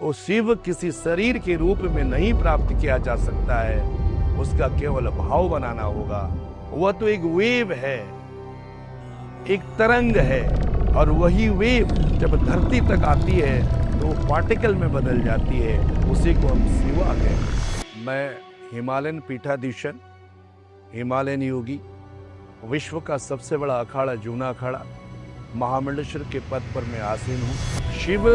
वो शिव किसी शरीर के रूप में नहीं प्राप्त किया जा सकता है, उसका केवल भाव बनाना होगा। वह तो एक वेव है, एक तरंग है, और वही वेव जब धरती तक आती है तो वो पार्टिकल में बदल जाती है, उसी को हम शिवा कहते हैं। मैं हिमालयन पीठाधीशन, हिमालयन योगी, विश्व का सबसे बड़ा अखाड़ा जूना अखाड़ा महामंडलेश्वर के पद पर मैं आसीन हूँ। शिव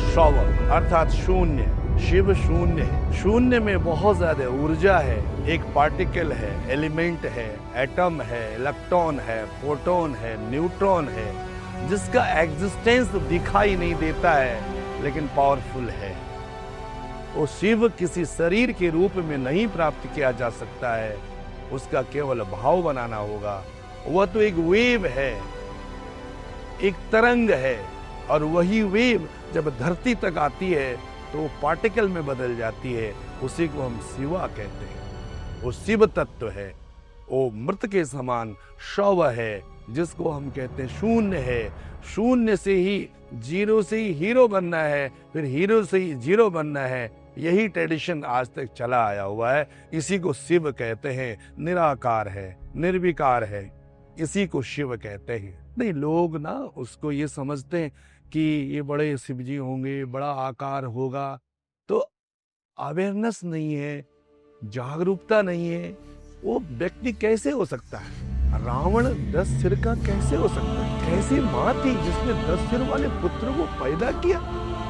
शव अर्थात शून्य, शिव शून्य है। शून्य में बहुत ज्यादा ऊर्जा है, एक पार्टिकल है, एलिमेंट है, एटम है, इलेक्ट्रॉन है, प्रोटॉन है, न्यूट्रॉन है, जिसका एग्जिस्टेंस दिखाई नहीं देता है लेकिन पावरफुल है। वो शिव किसी शरीर के रूप में नहीं प्राप्त किया जा सकता है, उसका केवल भाव बनाना होगा। वह तो एक वेव है, एक तरंग है, और वही वेव जब धरती तक आती है तो वो पार्टिकल में बदल जाती है, उसी को हम शिवा कहते हैं। वो शिव तत्व है, वो मृत के समान शव है, जिसको हम कहते हैं शून्य है। शून्य से ही, जीरो से ही हीरो बनना है, फिर हीरो से ही जीरो बनना है। यही ट्रेडिशन आज तक चला आया हुआ है, इसी को शिव कहते हैं। निराकार है, निर्विकार है, इसी को शिव कहते हैं। नहीं, लोग ना उसको ये समझते हैं कि ये बड़े शिव जी होंगे, बड़ा आकार होगा, तो अवेयरनेस नहीं है, जागरूकता नहीं है। वो व्यक्ति कैसे हो सकता है? रावण 10 सिर का कैसे हो सकता है? कैसी माँ थी जिसने 10 सिर वाले पुत्र को पैदा किया,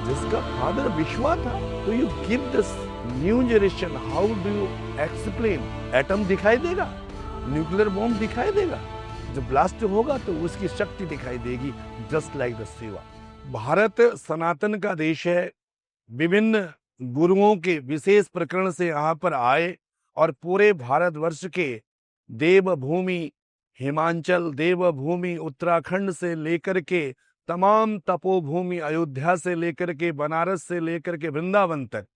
जिसका फादर विश्वा था? तो you give this new generation, how do you explain? Atom दिखाई देगा, न्यूक्लियर बॉम्ब दिखाई देगा, जब ब्लास्ट होगा तो उसकी शक्ति दिखाई देगी, just like the Shiva. Bharat सनातन का देश है। विभिन्न गुरुओं के विशेष प्रकरण से यहाँ पर आए और पूरे भारतवर्ष के देवभूमि हिमाचल, देवभूमि उत्तराखंड से लेकर के तमाम तपोभूमि अयोध्या से लेकर के बनारस से लेकर के वृंदावन तक,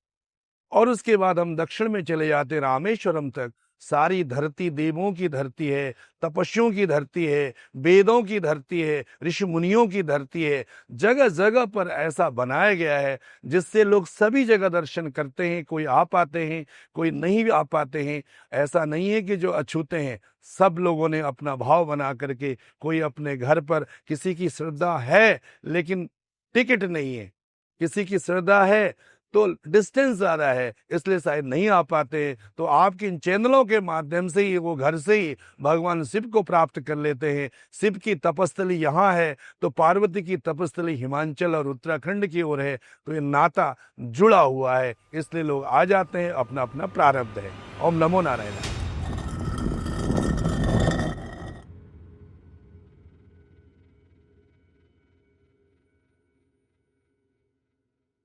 और उसके बाद हम दक्षिण में चले जाते रामेश्वरम तक। सारी धरती देवों की धरती है, तपस्वियों की धरती है, वेदों की धरती है, ऋषि मुनियों की धरती है। जगह जगह पर ऐसा बनाया गया है जिससे लोग सभी जगह दर्शन करते हैं। कोई आ पाते हैं, कोई नहीं आ पाते हैं। ऐसा नहीं है कि जो अछूते हैं, सब लोगों ने अपना भाव बना करके, कोई अपने घर पर, किसी की श्रद्धा है लेकिन टिकट नहीं है, किसी की श्रद्धा है तो डिस्टेंस ज्यादा है, इसलिए शायद नहीं आ पाते। तो आपके इन चैनलों के माध्यम से ही वो घर से ही भगवान शिव को प्राप्त कर लेते हैं। शिव की तपस्थली यहाँ है तो पार्वती की तपस्थली हिमाचल और उत्तराखंड की ओर है, तो ये नाता जुड़ा हुआ है, इसलिए लोग आ जाते हैं। अपना अपना प्रारब्ध है। ओम नमो नारायण।